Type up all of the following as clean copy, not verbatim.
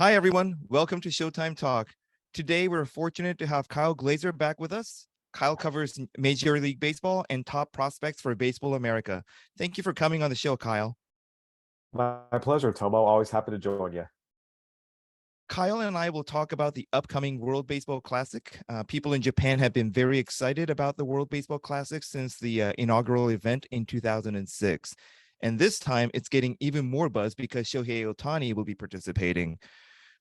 Hi, everyone. Welcome to Showtime Talk. Today, we're fortunate to have Kyle Glazer back with us. Kyle covers Major League Baseball and top prospects for Baseball America. Thank you for coming on the show, Kyle. My pleasure, Tomo. Always happy to join you. Kyle and I will talk about the upcoming World Baseball Classic. People in Japan have been very excited about the World Baseball Classic since the inaugural event in 2006. And this time, it's getting even more buzz because Shohei Ohtani will be participating.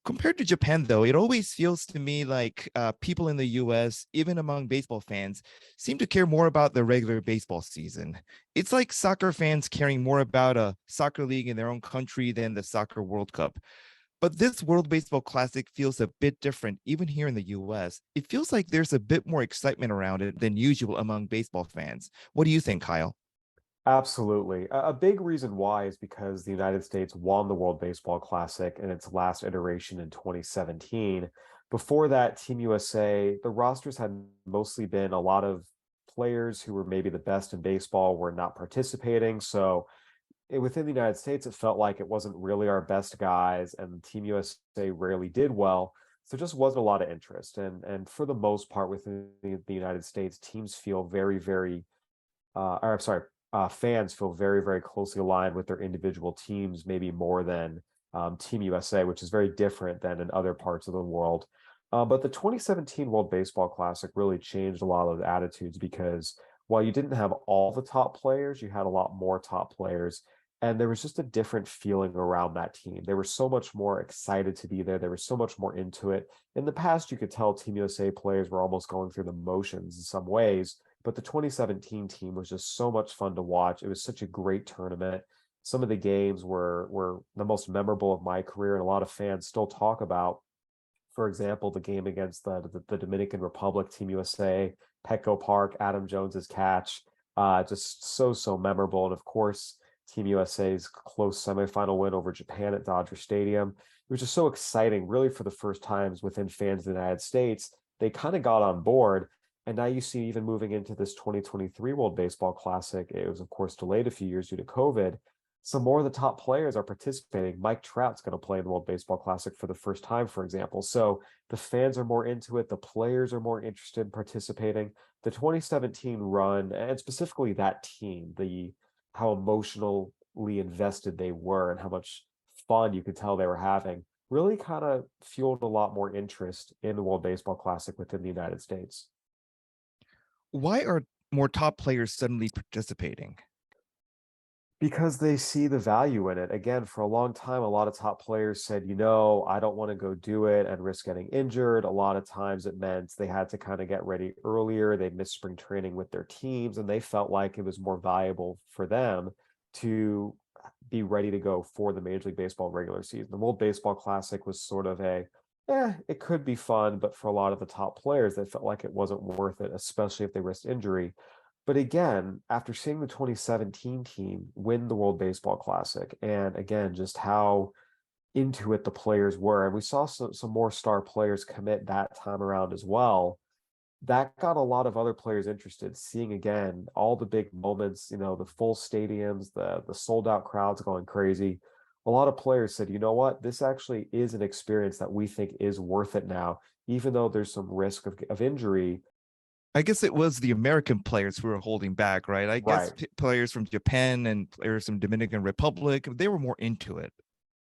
Compared to Japan, though, it always feels to me like people in the U.S., even among baseball fans, seem to care more about the regular baseball season. It's like soccer fans caring more about a soccer league in their own country than the Soccer World Cup. But this World Baseball Classic feels a bit different, even here in the U.S. It feels like there's a bit more excitement around it than usual among baseball fans. What do you think, Kyle? Absolutely. A big reason why is because the United States won the World Baseball Classic in its last iteration in 2017. Before that, Team USA, the rosters had mostly been a lot of players who were maybe the best in baseball were not participating. So within the United States, it felt like it wasn't really our best guys, and Team USA rarely did well. So there just wasn't a lot of interest. And for the most part, within the United States, teams feel fans feel very, very closely aligned with their individual teams, maybe more than Team USA, which is very different than in other parts of the world. But the 2017 World Baseball Classic really changed a lot of the attitudes because while you didn't have all the top players, you had a lot more top players. And there was just a different feeling around that team. They were so much more excited to be there. They were so much more into it. In the past, you could tell Team USA players were almost going through the motions in some ways, but the 2017 team was just so much fun to watch. It was such a great tournament. Some of the games were the most memorable of my career, and a lot of fans still talk about, for example, the game against the Dominican Republic, Team USA, Petco Park, Adam Jones's catch, just so memorable. And of course, Team USA's close semifinal win over Japan at Dodger Stadium. It was just so exciting, really, for the first times within fans of the United States. They kind of got on board. And now you see, even moving into this 2023 World Baseball Classic, it was, of course, delayed a few years due to COVID. Some more of the top players are participating. Mike Trout's going to play in the World Baseball Classic for the first time, for example. So the fans are more into it. The players are more interested in participating. The 2017 run, and specifically that team, how emotionally invested they were and how much fun you could tell they were having, really kind of fueled a lot more interest in the World Baseball Classic within the United States. Why are more top players suddenly participating? Because they see the value in it. Again, for a long time, a lot of top players said, I don't want to go do it and risk getting injured. A lot of times it meant they had to kind of get ready earlier. They missed spring training with their teams, and they felt like it was more valuable for them to be ready to go for the Major League Baseball regular season. The World Baseball Classic was sort of it could be fun, but for a lot of the top players, they felt like it wasn't worth it, especially if they risked injury. But again, after seeing the 2017 team win the World Baseball Classic, and again, just how into it the players were, and we saw some more star players commit that time around as well, that got a lot of other players interested, seeing again all the big moments, the full stadiums, the sold out crowds going crazy. A lot of players said, what, this actually is an experience that we think is worth it now, even though there's some risk of injury. I guess it was the American players who were holding back, right? I guess players from Japan and players from Dominican Republic, they were more into it.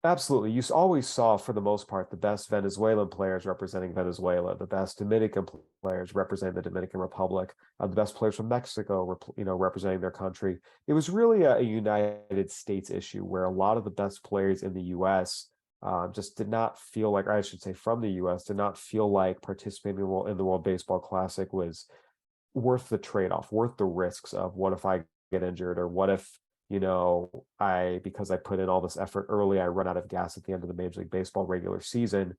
Absolutely. You always saw, for the most part, the best Venezuelan players representing Venezuela, the best Dominican players representing the Dominican Republic, the best players from Mexico, representing their country. It was really a United States issue where a lot of the best players in the U.S. Just did not feel like, or I should say from the U.S., did not feel like participating in the World Baseball Classic was worth the trade-off, worth the risks of what if I get injured, or what if, because I put in all this effort early, I run out of gas at the end of the Major League Baseball regular season.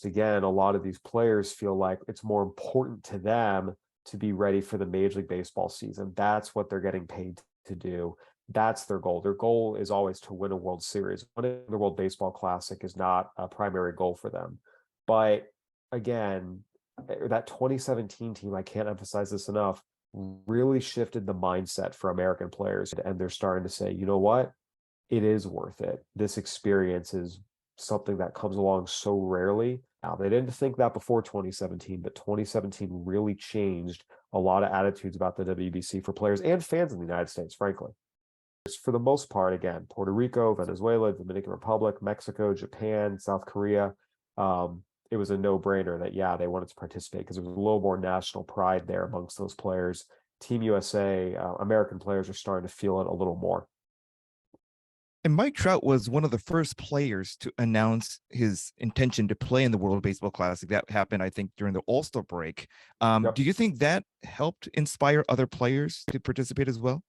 Again, a lot of these players feel like it's more important to them to be ready for the Major League Baseball season. That's what they're getting paid to do. That's their goal. Their goal is always to win a World Series. Winning the World Baseball Classic is not a primary goal for them. But again, that 2017 team, I can't emphasize this enough, really shifted the mindset for American players. And they're starting to say, you know what? It is worth it. This experience is something that comes along so rarely. Now, they didn't think that before 2017, but 2017 really changed a lot of attitudes about the WBC for players and fans in the United States, frankly. For the most part, again, Puerto Rico, Venezuela, Dominican Republic, Mexico, Japan, South Korea, it was a no-brainer that, yeah, they wanted to participate because there was a little more national pride there amongst those players. Team USA, American players are starting to feel it a little more. And Mike Trout was one of the first players to announce his intention to play in the World Baseball Classic. That happened, I think, during the All-Star break. Yep. Do you think that helped inspire other players to participate as well?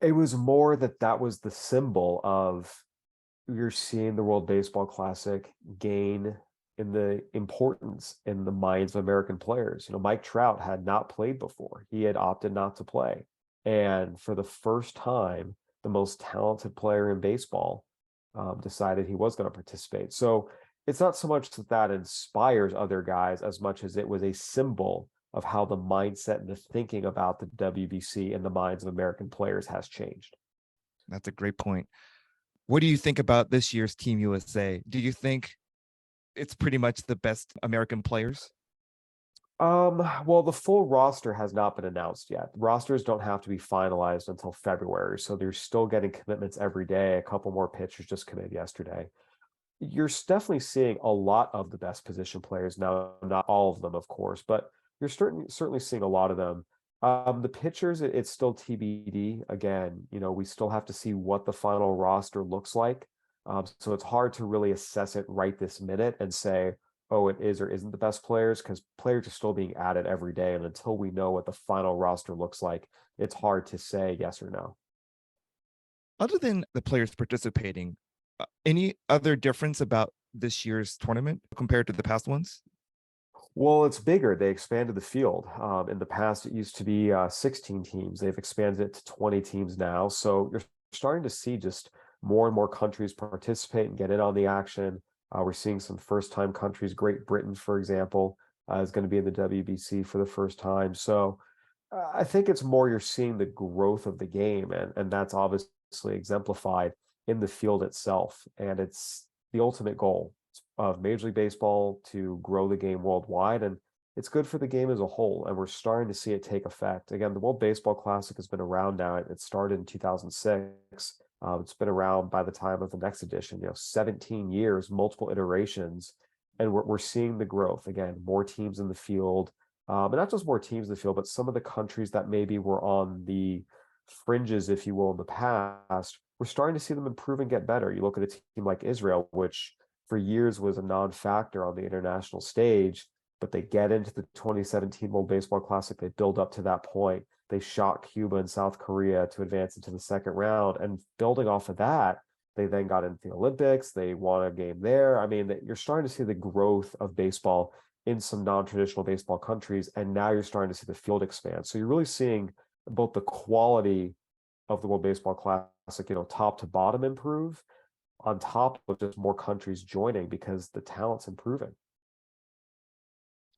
It was more that was the symbol of you're seeing the World Baseball Classic gain in the importance in the minds of American players. You know, Mike Trout had not played before. He had opted not to play. And for the first time, the most talented player in baseball decided he was going to participate. So it's not so much that inspires other guys as much as it was a symbol of how the mindset and the thinking about the WBC in the minds of American players has changed. That's a great point. What do you think about this year's Team USA? Do you think it's pretty much the best American players? Well, the full roster has not been announced yet. Rosters don't have to be finalized until February, so they're still getting commitments every day. A couple more pitchers just committed yesterday. You're definitely seeing a lot of the best position players now, not all of them, of course, but you're certainly seeing a lot of them. The pitchers, it's still TBD. Again, you know, we still have to see what the final roster looks like. So it's hard to really assess it right this minute and say, oh, it is or isn't the best players, because players are still being added every day. And until we know what the final roster looks like, it's hard to say yes or no. Other than the players participating, any other difference about this year's tournament compared to the past ones? Well, it's bigger. They expanded the field. In the past, it used to be 16 teams. They've expanded it to 20 teams now. So you're starting to see just more and more countries participate and get in on the action. We're seeing some first-time countries. Great Britain, for example, is going to be in the WBC for the first time. So I think it's more you're seeing the growth of the game, and that's obviously exemplified in the field itself. And it's the ultimate goal of Major League Baseball to grow the game worldwide, and it's good for the game as a whole. And we're starting to see it take effect. Again, the World Baseball Classic has been around now. It started in 2006. It's been around by the time of the next edition, 17 years, multiple iterations, and we're seeing the growth. Again, more teams in the field, and not just more teams in the field, but some of the countries that maybe were on the fringes, if you will, in the past, we're starting to see them improve and get better. You look at a team like Israel, which for years was a non-factor on the international stage, but they get into the 2017 World Baseball Classic. They build up to that point. They shot Cuba and South Korea to advance into the second round. And building off of that, they then got into the Olympics. They won a game there. I mean, you're starting to see the growth of baseball in some non-traditional baseball countries. And now you're starting to see the field expand. So you're really seeing both the quality of the World Baseball Classic, top to bottom improve, on top of just more countries joining because the talent's improving.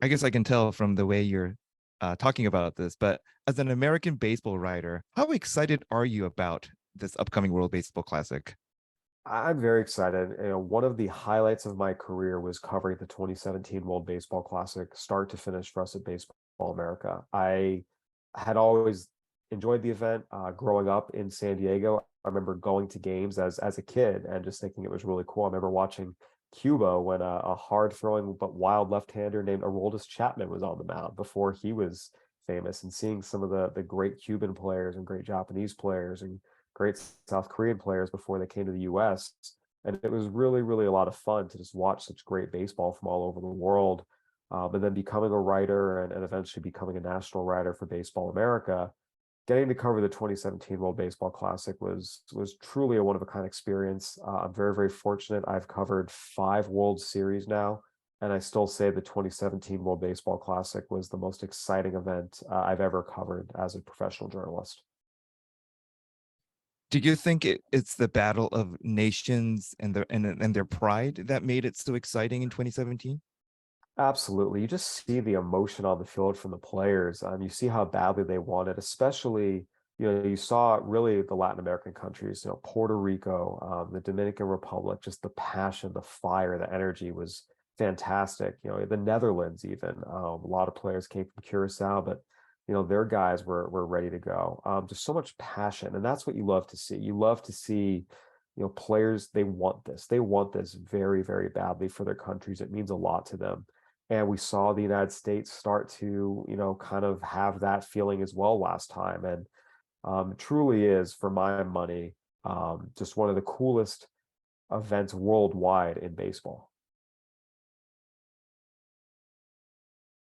I guess I can tell from the way you're talking about this, but as an American baseball writer, how excited are you about this upcoming World Baseball Classic? I'm very excited. One of the highlights of my career was covering the 2017 World Baseball Classic, start to finish for us at Baseball America. I had always enjoyed the event growing up in San Diego. I remember going to games as a kid and just thinking it was really cool. I remember watching Cuba when a hard-throwing but wild left-hander named Aroldis Chapman was on the mound before he was famous, and seeing some of the great Cuban players and great Japanese players and great South Korean players before they came to the U.S. And it was really, really a lot of fun to just watch such great baseball from all over the world. And then becoming a writer and eventually becoming a national writer for Baseball America. Getting to cover the 2017 World Baseball Classic was truly a one-of-a-kind experience. I'm very, very fortunate. I've covered 5 World Series now, and I still say the 2017 World Baseball Classic was the most exciting event I've ever covered as a professional journalist. Do you think it's the battle of nations and their pride that made it so exciting in 2017? Absolutely. You just see the emotion on the field from the players. You see how badly they want it, especially, you saw really the Latin American countries, Puerto Rico, the Dominican Republic, just the passion, the fire, the energy was fantastic. The Netherlands even, a lot of players came from Curacao, but their guys were ready to go. Just so much passion, and that's what you love to see. You love to see, players, they want this. They want this very, very badly for their countries. It means a lot to them. And we saw the United States start to, kind of have that feeling as well last time. And it truly is, for my money, just one of the coolest events worldwide in baseball.